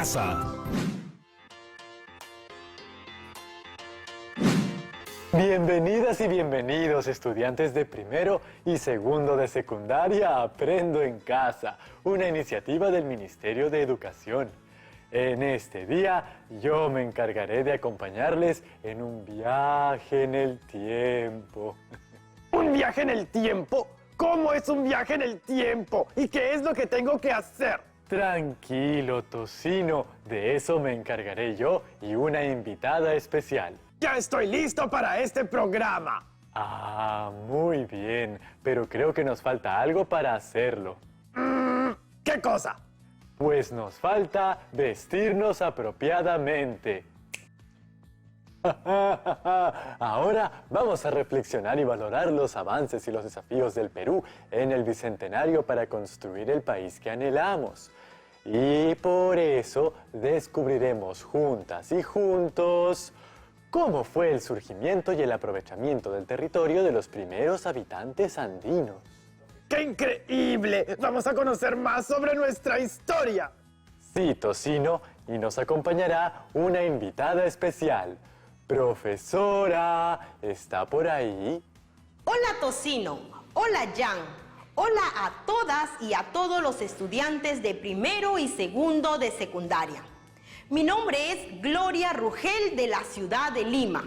casa. Bienvenidas y bienvenidos, estudiantes de primero y segundo de secundaria a Aprendo en Casa, una iniciativa del Ministerio de Educación. En este día yo me encargaré de acompañarles en un viaje en el tiempo. ¿Un viaje en el tiempo? ¿Cómo es un viaje en el tiempo? ¿Y qué es lo que tengo que hacer? Tranquilo, Tocino, de eso me encargaré yo y una invitada especial. ¡Ya estoy listo para este programa! Ah, muy bien, pero creo que nos falta algo para hacerlo. ¿Qué cosa? Pues nos falta vestirnos apropiadamente. Ahora vamos a reflexionar y valorar los avances y los desafíos del Perú en el Bicentenario para construir el país que anhelamos. Y por eso descubriremos juntas y juntos cómo fue el surgimiento y el aprovechamiento del territorio de los primeros habitantes andinos. ¡Qué increíble! Vamos a conocer más sobre nuestra historia. Sí, Tocino, y nos acompañará una invitada especial. Profesora, ¿está por ahí? Hola Tocino, hola Jan, hola a todas y a todos los estudiantes de primero y segundo de secundaria. Mi nombre es Gloria Rugel de la ciudad de Lima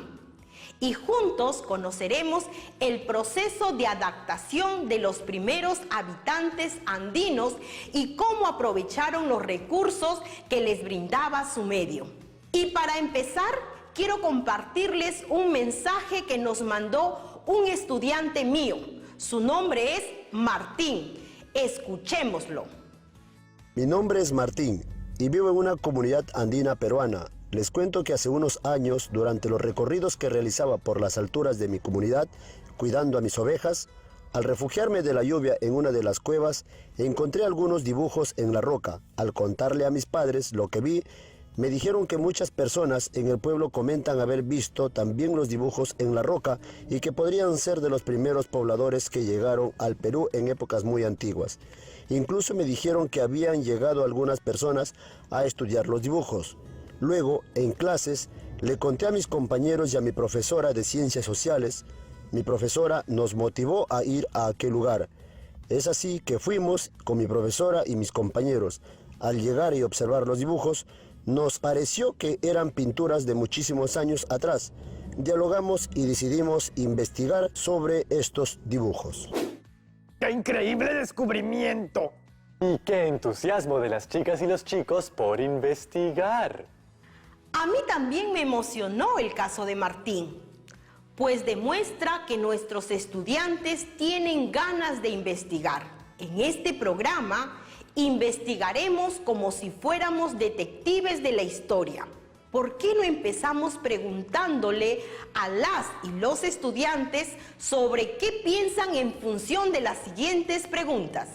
y juntos conoceremos el proceso de adaptación de los primeros habitantes andinos y cómo aprovecharon los recursos que les brindaba su medio. Y para empezar, quiero compartirles un mensaje que nos mandó un estudiante mío. Su nombre es Martín. Escuchémoslo. Mi nombre es Martín y vivo en una comunidad andina peruana. Les cuento que hace unos años, durante los recorridos que realizaba por las alturas de mi comunidad, cuidando a mis ovejas, al refugiarme de la lluvia en una de las cuevas, encontré algunos dibujos en la roca. Al contarle a mis padres lo que vi, me dijeron que muchas personas en el pueblo comentan haber visto también los dibujos en la roca y que podrían ser de los primeros pobladores que llegaron al Perú en épocas muy antiguas. Incluso me dijeron que habían llegado algunas personas a estudiar los dibujos. Luego, en clases, le conté a mis compañeros y a mi profesora de Ciencias Sociales. Mi profesora nos motivó a ir a aquel lugar. Es así que fuimos con mi profesora y mis compañeros. Al llegar y observar los dibujos, nos pareció que eran pinturas de muchísimos años atrás. Dialogamos y decidimos investigar sobre estos dibujos. ¡Qué increíble descubrimiento! Y qué entusiasmo de las chicas y los chicos por investigar. A mí también me emocionó el caso de Martín, pues demuestra que nuestros estudiantes tienen ganas de investigar. En este programa investigaremos como si fuéramos detectives de la historia. ¿Por qué no empezamos preguntándole a las y los estudiantes sobre qué piensan en función de las siguientes preguntas?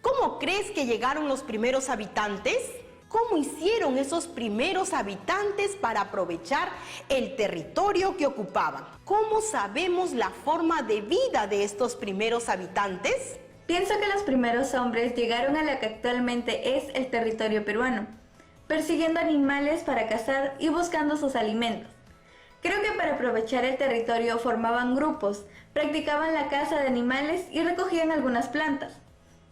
¿Cómo crees que llegaron los primeros habitantes? ¿Cómo hicieron esos primeros habitantes para aprovechar el territorio que ocupaban? ¿Cómo sabemos la forma de vida de estos primeros habitantes? Pienso que los primeros hombres llegaron a lo que actualmente es el territorio peruano, persiguiendo animales para cazar y buscando sus alimentos. Creo que para aprovechar el territorio formaban grupos, practicaban la caza de animales y recogían algunas plantas.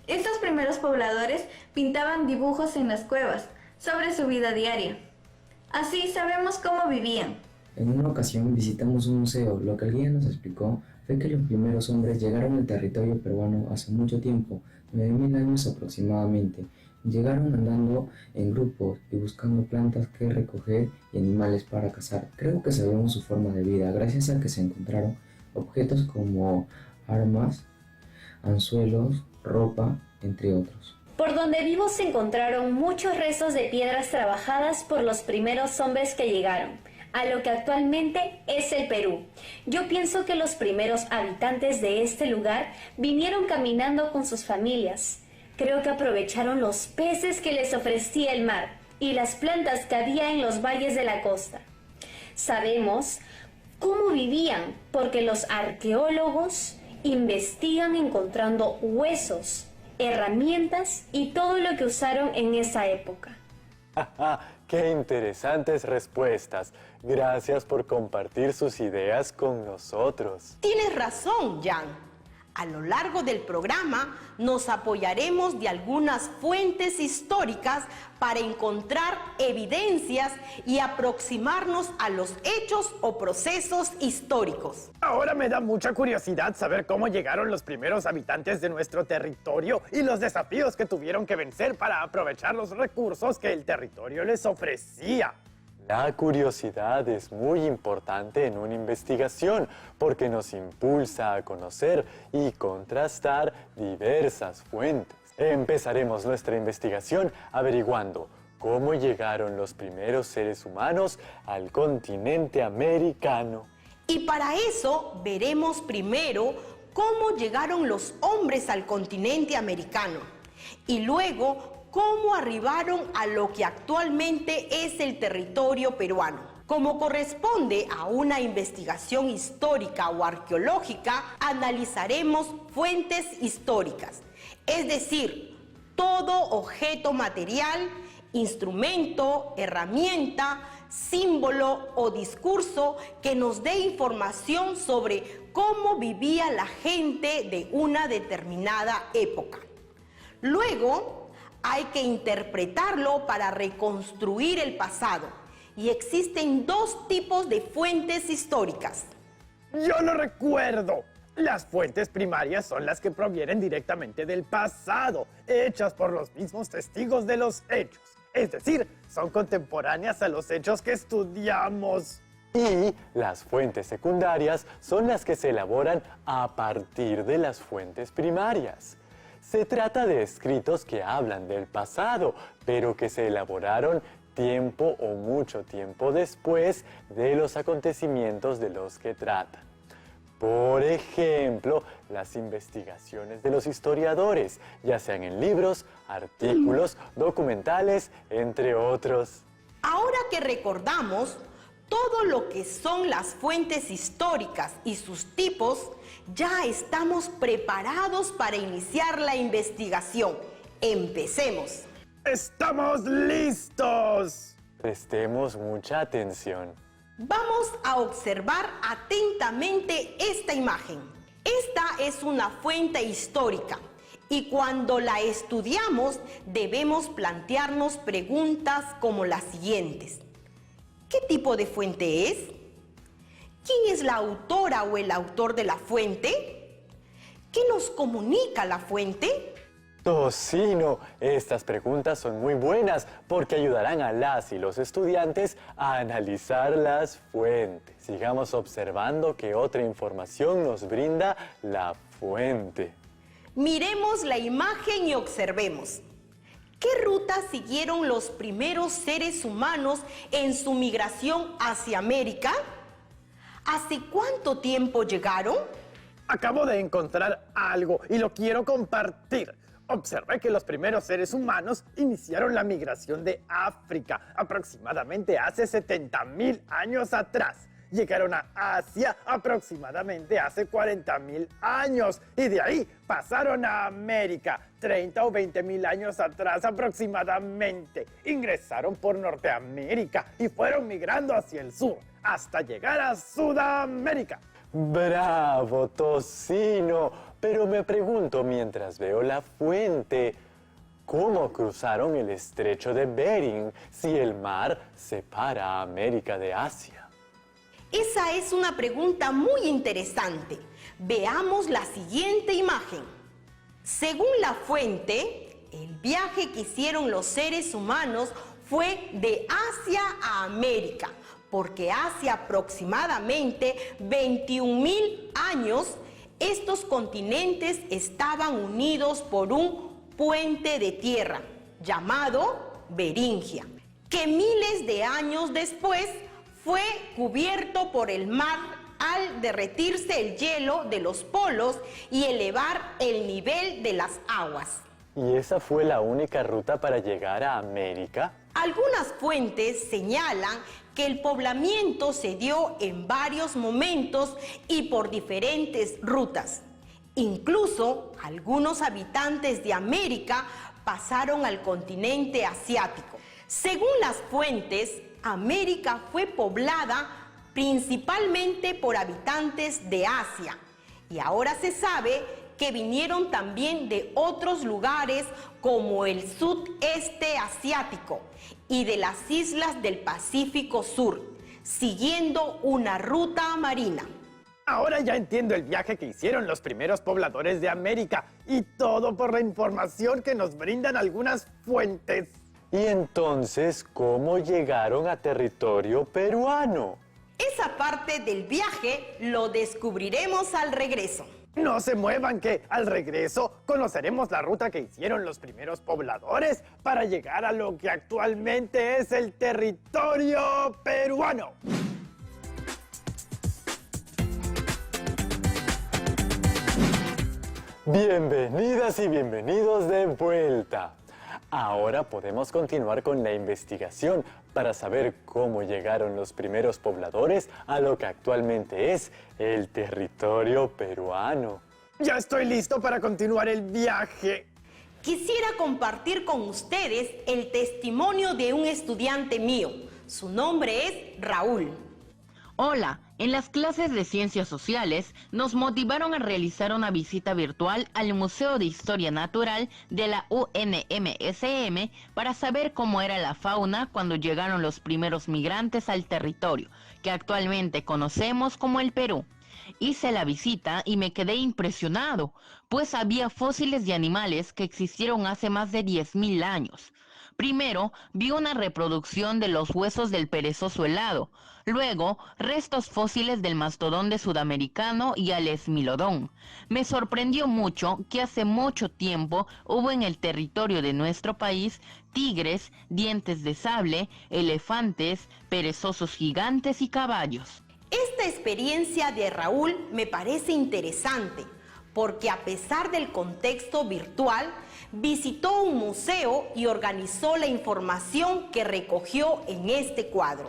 Estos primeros pobladores pintaban dibujos en las cuevas sobre su vida diaria. Así sabemos cómo vivían. En una ocasión visitamos un museo. Lo que el guía nos explicó fue que los primeros hombres llegaron al territorio peruano hace mucho tiempo, 9000 años aproximadamente. Llegaron andando en grupos y buscando plantas que recoger y animales para cazar. Creo que sabemos su forma de vida gracias a que se encontraron objetos como armas, anzuelos, ropa, entre otros. Por donde vivo se encontraron muchos restos de piedras trabajadas por los primeros hombres que llegaron a lo que actualmente es el Perú. Yo pienso que los primeros habitantes de este lugar vinieron caminando con sus familias. Creo que aprovecharon los peces que les ofrecía el mar y las plantas que había en los valles de la costa. Sabemos cómo vivían porque los arqueólogos investigan encontrando huesos, herramientas y todo lo que usaron en esa época. ¡Qué interesantes respuestas! Gracias por compartir sus ideas con nosotros. Tienes razón, Jan. A lo largo del programa nos apoyaremos de algunas fuentes históricas para encontrar evidencias y aproximarnos a los hechos o procesos históricos. Ahora me da mucha curiosidad saber cómo llegaron los primeros habitantes de nuestro territorio y los desafíos que tuvieron que vencer para aprovechar los recursos que el territorio les ofrecía. La curiosidad es muy importante en una investigación porque nos impulsa a conocer y contrastar diversas fuentes. Empezaremos nuestra investigación averiguando cómo llegaron los primeros seres humanos al continente americano. Y para eso veremos primero cómo llegaron los hombres al continente americano y luego cómo arribaron a lo que actualmente es el territorio peruano. Como corresponde a una investigación histórica o arqueológica, analizaremos fuentes históricas, es decir, todo objeto material, instrumento, herramienta, símbolo o discurso que nos dé información sobre cómo vivía la gente de una determinada época. Luego, hay que interpretarlo para reconstruir el pasado. Y existen dos tipos de fuentes históricas. Yo lo recuerdo. Las fuentes primarias son las que provienen directamente del pasado, hechas por los mismos testigos de los hechos. Es decir, son contemporáneas a los hechos que estudiamos. Y las fuentes secundarias son las que se elaboran a partir de las fuentes primarias. Se trata de escritos que hablan del pasado, pero que se elaboraron tiempo o mucho tiempo después de los acontecimientos de los que tratan. Por ejemplo, las investigaciones de los historiadores, ya sean en libros, artículos, documentales, entre otros. Ahora que recordamos todo lo que son las fuentes históricas y sus tipos, ya estamos preparados para iniciar la investigación. ¡Empecemos! ¡Estamos listos! Prestemos mucha atención. Vamos a observar atentamente esta imagen. Esta es una fuente histórica y cuando la estudiamos debemos plantearnos preguntas como las siguientes. ¿Qué tipo de fuente es? ¿Quién es la autora o el autor de la fuente? ¿Qué nos comunica la fuente? Tocino, estas preguntas son muy buenas porque ayudarán a las y los estudiantes a analizar las fuentes. Sigamos observando qué otra información nos brinda la fuente. Miremos la imagen y observemos. ¿Qué ruta siguieron los primeros seres humanos en su migración hacia América? ¿Hace cuánto tiempo llegaron? Acabo de encontrar algo y lo quiero compartir. Observé que los primeros seres humanos iniciaron la migración de África aproximadamente hace 70.000 años atrás. Llegaron a Asia aproximadamente hace 40.000 años y de ahí pasaron a América 30 o 20.000 años atrás aproximadamente. Ingresaron por Norteamérica y fueron migrando hacia el sur hasta llegar a Sudamérica. ¡Bravo, Tocino! Pero me pregunto mientras veo la fuente, ¿cómo cruzaron el estrecho de Bering si el mar separa a América de Asia? Esa es una pregunta muy interesante. Veamos la siguiente imagen. Según la fuente, el viaje que hicieron los seres humanos fue de Asia a América, porque hace aproximadamente 21.000 años estos continentes estaban unidos por un puente de tierra llamado Beringia, que miles de años después fue cubierto por el mar al derretirse el hielo de los polos y elevar el nivel de las aguas. ¿Y esa fue la única ruta para llegar a América? Algunas fuentes señalan que el poblamiento se dio en varios momentos y por diferentes rutas. Incluso algunos habitantes de América pasaron al continente asiático. Según las fuentes, América fue poblada principalmente por habitantes de Asia, y ahora se sabe que vinieron también de otros lugares como el sudeste asiático y de las islas del Pacífico Sur, siguiendo una ruta marina. Ahora ya entiendo el viaje que hicieron los primeros pobladores de América, y todo por la información que nos brindan algunas fuentes. Y entonces, ¿cómo llegaron a territorio peruano? Esa parte del viaje lo descubriremos al regreso. No se muevan, que al regreso conoceremos la ruta que hicieron los primeros pobladores para llegar a lo que actualmente es el territorio peruano. Bienvenidas y bienvenidos de vuelta. Ahora podemos continuar con la investigación para saber cómo llegaron los primeros pobladores a lo que actualmente es el territorio peruano. Ya estoy listo para continuar el viaje. Quisiera compartir con ustedes el testimonio de un estudiante mío. Su nombre es Raúl. Hola, en las clases de Ciencias Sociales nos motivaron a realizar una visita virtual al Museo de Historia Natural de la UNMSM para saber cómo era la fauna cuando llegaron los primeros migrantes al territorio, que actualmente conocemos como el Perú. Hice la visita y me quedé impresionado, pues había fósiles de animales que existieron hace más de 10.000 años. Primero, vi una reproducción de los huesos del perezoso helado, luego, restos fósiles del mastodonte sudamericano y al esmilodón. Me sorprendió mucho que hace mucho tiempo hubo en el territorio de nuestro país tigres, dientes de sable, elefantes, perezosos gigantes y caballos. Esta experiencia de Raúl me parece interesante, porque a pesar del contexto virtual, visitó un museo y organizó la información que recogió en este cuadro.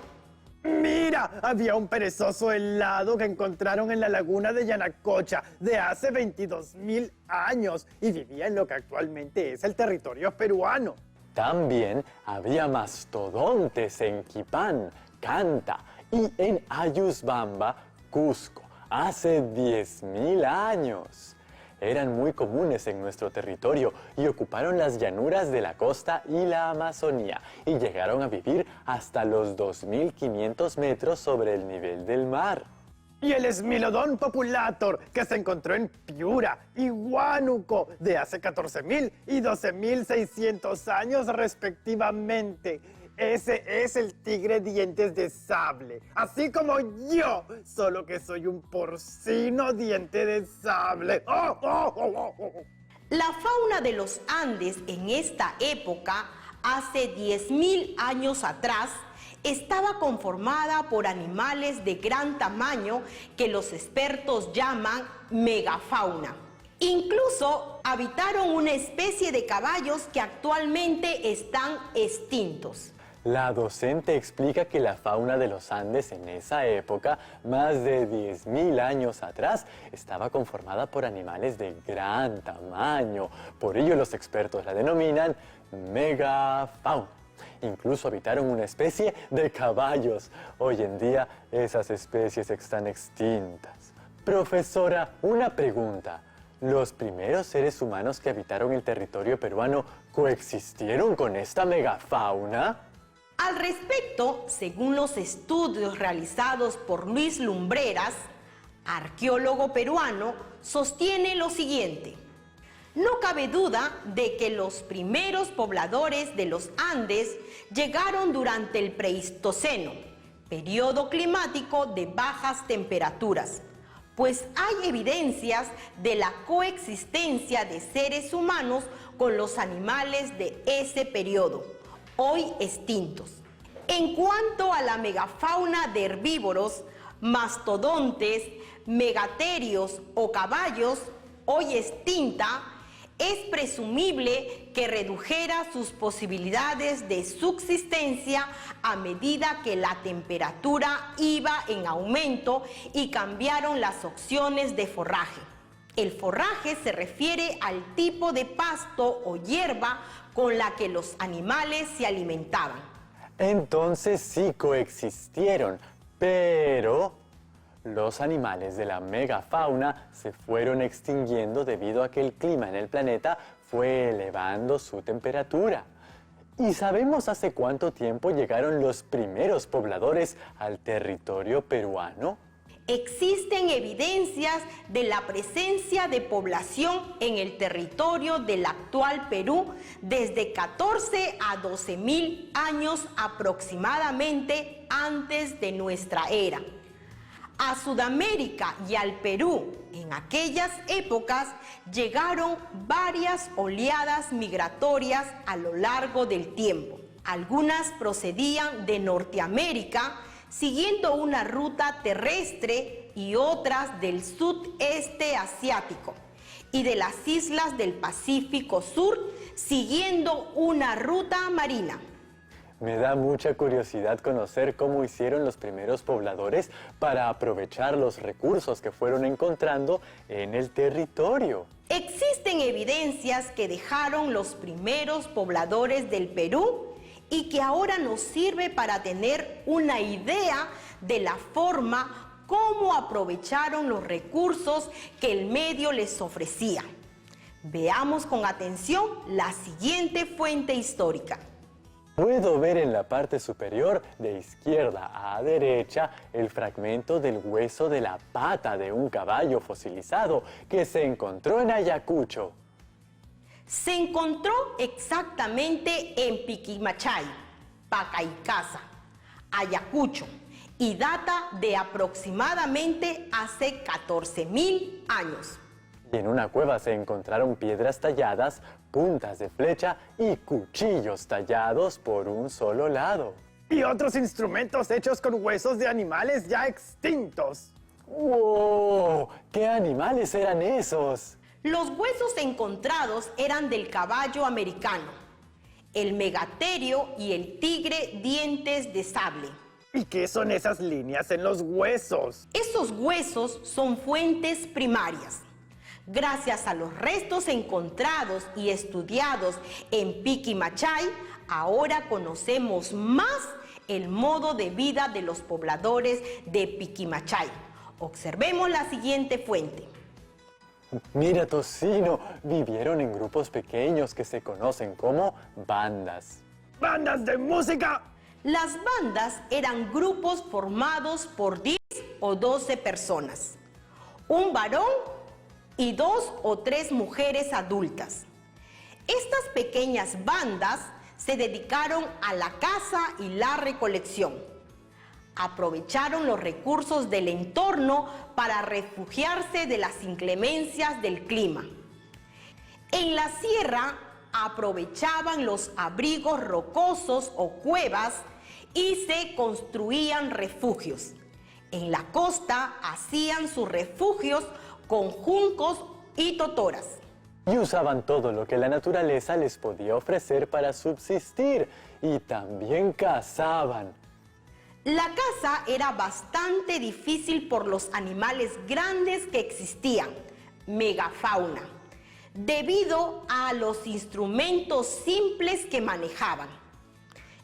Mira, había un perezoso helado que encontraron en la laguna de Yanacocha de hace 22.000 años y vivía en lo que actualmente es el territorio peruano. También había mastodontes en Quipán, Canta y en Ayusbamba, Cusco, hace 10.000 años. Eran muy comunes en nuestro territorio y ocuparon las llanuras de la costa y la Amazonía y llegaron a vivir hasta los 2.500 metros sobre el nivel del mar. Y el Smilodon populator, que se encontró en Piura y Huánuco de hace 14.000 y 12.600 años respectivamente. Ese es el tigre dientes de sable, así como yo, solo que soy un porcino diente de sable. ¡Oh, oh, oh, oh! La fauna de los Andes en esta época, hace 10.000 años atrás, estaba conformada por animales de gran tamaño que los expertos llaman megafauna. Incluso habitaron una especie de caballos que actualmente están extintos. La docente explica que la fauna de los Andes en esa época, más de 10.000 años atrás, estaba conformada por animales de gran tamaño. Por ello los expertos la denominan megafauna. Incluso habitaron una especie de caballos. Hoy en día esas especies están extintas. Profesora, una pregunta. ¿Los primeros seres humanos que habitaron el territorio peruano coexistieron con esta megafauna? Al respecto, según los estudios realizados por Luis Lumbreras, arqueólogo peruano, sostiene lo siguiente. No cabe duda de que los primeros pobladores de los Andes llegaron durante el Pleistoceno, periodo climático de bajas temperaturas, pues hay evidencias de la coexistencia de seres humanos con los animales de ese periodo, hoy extintos. En cuanto a la megafauna de herbívoros, mastodontes, megaterios o caballos, hoy extinta, es presumible que redujera sus posibilidades de subsistencia a medida que la temperatura iba en aumento y cambiaron las opciones de forraje. El forraje se refiere al tipo de pasto o hierba con la que los animales se alimentaban. Entonces sí coexistieron, pero los animales de la megafauna se fueron extinguiendo debido a que el clima en el planeta fue elevando su temperatura. ¿Y sabemos hace cuánto tiempo llegaron los primeros pobladores al territorio peruano? Existen evidencias de la presencia de población en el territorio del actual Perú desde 14 a 12.000 años aproximadamente antes de nuestra era. A Sudamérica y al Perú en aquellas épocas llegaron varias oleadas migratorias a lo largo del tiempo. Algunas procedían de Norteamérica, siguiendo una ruta terrestre, y otras del sudeste asiático y de las islas del Pacífico Sur, siguiendo una ruta marina. Me da mucha curiosidad conocer cómo hicieron los primeros pobladores para aprovechar los recursos que fueron encontrando en el territorio. Existen evidencias que dejaron los primeros pobladores del Perú y que ahora nos sirve para tener una idea de la forma como aprovecharon los recursos que el medio les ofrecía. Veamos con atención la siguiente fuente histórica. Puedo ver en la parte superior, de izquierda a derecha, el fragmento del hueso de la pata de un caballo fosilizado que se encontró en Ayacucho. Se encontró exactamente en Piquimachay, Pacaicasa, Ayacucho, y data de aproximadamente hace 14.000 años. Y en una cueva se encontraron piedras talladas, puntas de flecha y cuchillos tallados por un solo lado. Y otros instrumentos hechos con huesos de animales ya extintos. ¡Wow! ¿Qué animales eran esos? Los huesos encontrados eran del caballo americano, el megaterio y el tigre dientes de sable. ¿Y qué son esas líneas en los huesos? Esos huesos son fuentes primarias. Gracias a los restos encontrados y estudiados en Piquimachay, ahora conocemos más el modo de vida de los pobladores de Piquimachay. Observemos la siguiente fuente. Mira, Tocino, vivieron en grupos pequeños que se conocen como bandas. ¡Bandas de música! Las bandas eran grupos formados por 10 o 12 personas, un varón y 2 o 3 mujeres adultas. Estas pequeñas bandas se dedicaron a la caza y la recolección. Aprovecharon los recursos del entorno para refugiarse de las inclemencias del clima. En la sierra aprovechaban los abrigos rocosos o cuevas y se construían refugios. En la costa hacían sus refugios con juncos y totoras. Y usaban todo lo que la naturaleza les podía ofrecer para subsistir. Y también cazaban. La caza era bastante difícil por los animales grandes que existían, megafauna, debido a los instrumentos simples que manejaban.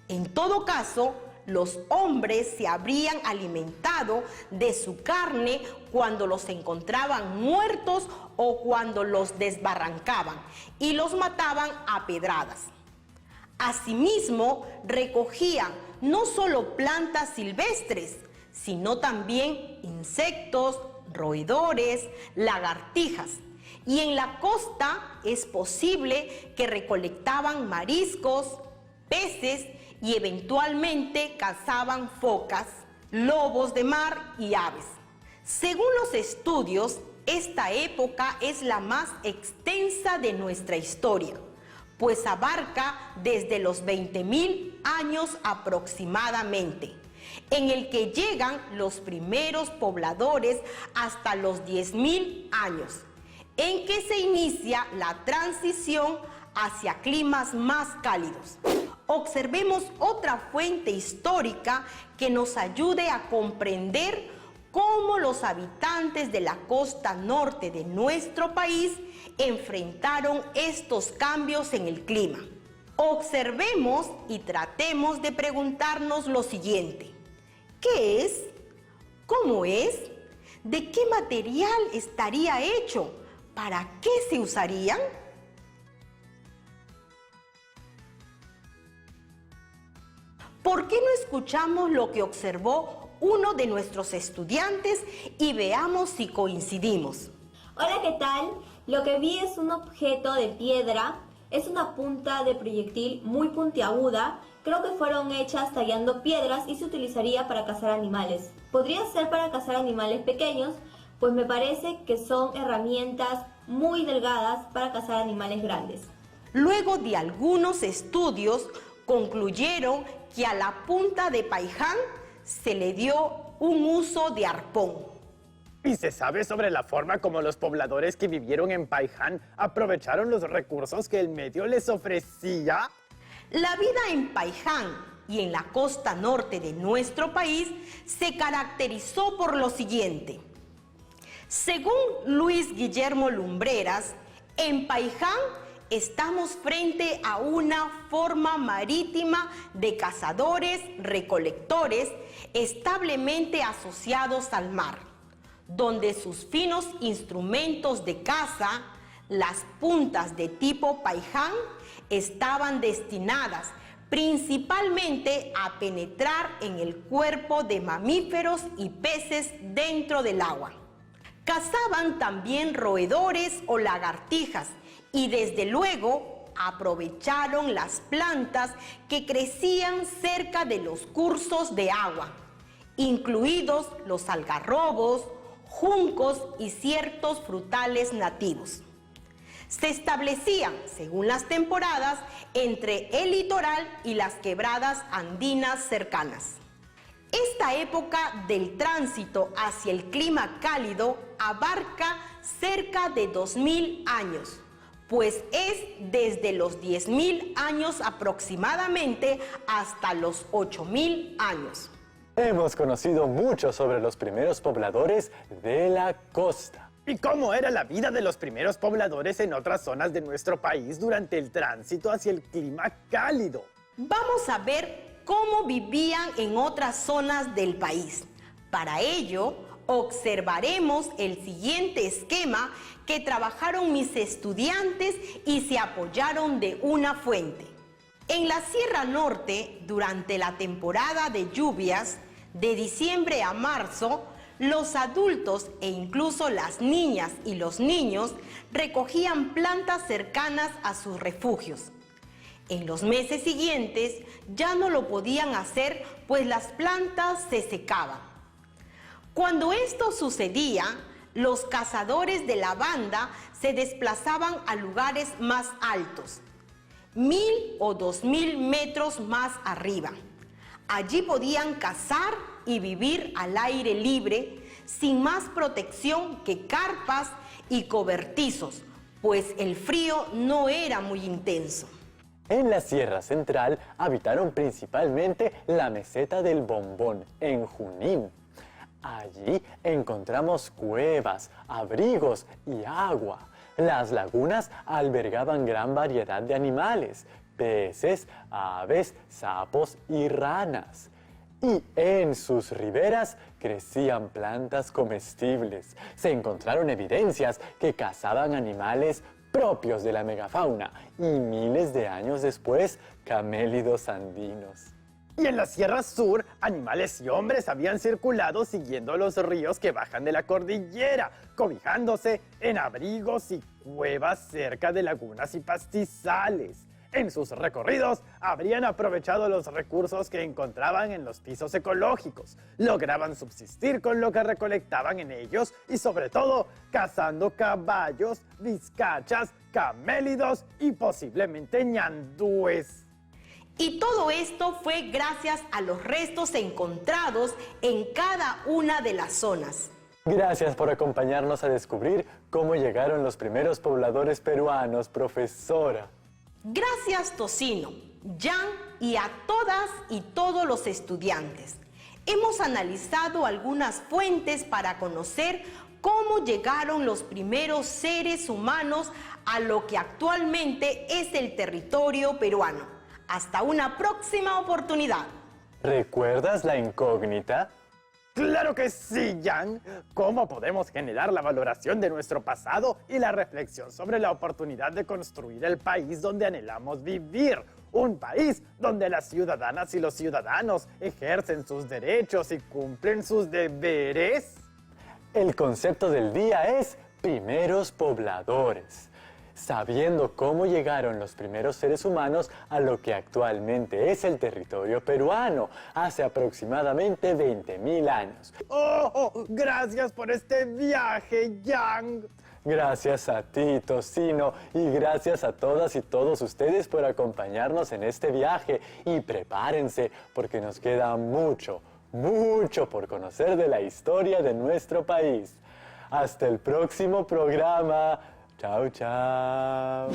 En todo caso, los hombres se habrían alimentado de su carne cuando los encontraban muertos o cuando los desbarrancaban y los mataban a pedradas. Asimismo, recogían no solo plantas silvestres, sino también insectos, roedores, lagartijas. Y en la costa es posible que recolectaban mariscos, peces y eventualmente cazaban focas, lobos de mar y aves. Según los estudios, esta época es la más extensa de nuestra historia, pues abarca desde los 20.000 años aproximadamente, en el que llegan los primeros pobladores hasta los 10.000 años, en que se inicia la transición hacia climas más cálidos. Observemos otra fuente histórica que nos ayude a comprender cómo los habitantes de la costa norte de nuestro país enfrentaron estos cambios en el clima. Observemos y tratemos de preguntarnos lo siguiente: ¿qué es? ¿Cómo es? ¿De qué material estaría hecho? ¿Para qué se usarían? ¿Por qué no escuchamos lo que observó uno de nuestros estudiantes y veamos si coincidimos? Hola, ¿qué tal? Lo que vi es un objeto de piedra, es una punta de proyectil muy puntiaguda. Creo que fueron hechas tallando piedras y se utilizaría para cazar animales. Podría ser para cazar animales pequeños, pues me parece que son herramientas muy delgadas para cazar animales grandes. Luego de algunos estudios, concluyeron que a la punta de paiján se le dio un uso de arpón. ¿Y se sabe sobre la forma como los pobladores que vivieron en Paiján aprovecharon los recursos que el medio les ofrecía? La vida en Paiján y en la costa norte de nuestro país se caracterizó por lo siguiente. Según Luis Guillermo Lumbreras, en Paiján estamos frente a una forma marítima de cazadores-recolectores establemente asociados al mar, donde sus finos instrumentos de caza, las puntas de tipo paiján, estaban destinadas principalmente a penetrar en el cuerpo de mamíferos y peces dentro del agua. Cazaban también roedores o lagartijas y desde luego aprovecharon las plantas que crecían cerca de los cursos de agua, incluidos los algarrobos, juncos y ciertos frutales nativos. Se establecían, según las temporadas, entre el litoral y las quebradas andinas cercanas. Esta época del tránsito hacia el clima cálido abarca cerca de 2000 años, pues es desde los 10.000 años aproximadamente hasta los 8.000 años. Hemos conocido mucho sobre los primeros pobladores de la costa. ¿Y cómo era la vida de los primeros pobladores en otras zonas de nuestro país durante el tránsito hacia el clima cálido? Vamos a ver cómo vivían en otras zonas del país. Para ello, observaremos el siguiente esquema que trabajaron mis estudiantes y se apoyaron de una fuente. En la Sierra Norte, durante la temporada de lluvias, de diciembre a marzo, los adultos e incluso las niñas y los niños recogían plantas cercanas a sus refugios. En los meses siguientes ya no lo podían hacer, pues las plantas se secaban. Cuando esto sucedía, los cazadores de la banda se desplazaban a lugares más altos, 1000 o 2000 metros más arriba. Allí podían cazar y vivir al aire libre, sin más protección que carpas y cobertizos, pues el frío no era muy intenso. En la Sierra Central habitaron principalmente la meseta del Bombón, en Junín. Allí encontramos cuevas, abrigos y agua. Las lagunas albergaban gran variedad de animales, peces, aves, sapos y ranas. Y en sus riberas crecían plantas comestibles. Se encontraron evidencias que cazaban animales propios de la megafauna y miles de años después, camélidos andinos. Y en la Sierra Sur, animales y hombres habían circulado siguiendo los ríos que bajan de la cordillera, cobijándose en abrigos y cuevas cerca de lagunas y pastizales. En sus recorridos, habrían aprovechado los recursos que encontraban en los pisos ecológicos, lograban subsistir con lo que recolectaban en ellos y sobre todo, cazando caballos, vizcachas, camélidos y posiblemente ñandúes. Y todo esto fue gracias a los restos encontrados en cada una de las zonas. Gracias por acompañarnos a descubrir cómo llegaron los primeros pobladores peruanos, profesora. Gracias, Tocino, Jan y a todas y todos los estudiantes. Hemos analizado algunas fuentes para conocer cómo llegaron los primeros seres humanos a lo que actualmente es el territorio peruano. Hasta una próxima oportunidad. ¿Recuerdas la incógnita? ¡Claro que sí, Yang! ¿Cómo podemos generar la valoración de nuestro pasado y la reflexión sobre la oportunidad de construir el país donde anhelamos vivir? Un país donde las ciudadanas y los ciudadanos ejercen sus derechos y cumplen sus deberes. El concepto del día es primeros pobladores. Sabiendo cómo llegaron los primeros seres humanos a lo que actualmente es el territorio peruano, hace aproximadamente 20.000 años. Gracias por este viaje, Yang. Gracias a ti, Tocino, y gracias a todas y todos ustedes por acompañarnos en este viaje. Y prepárense, porque nos queda mucho por conocer de la historia de nuestro país. Hasta el próximo programa. Chao, chao.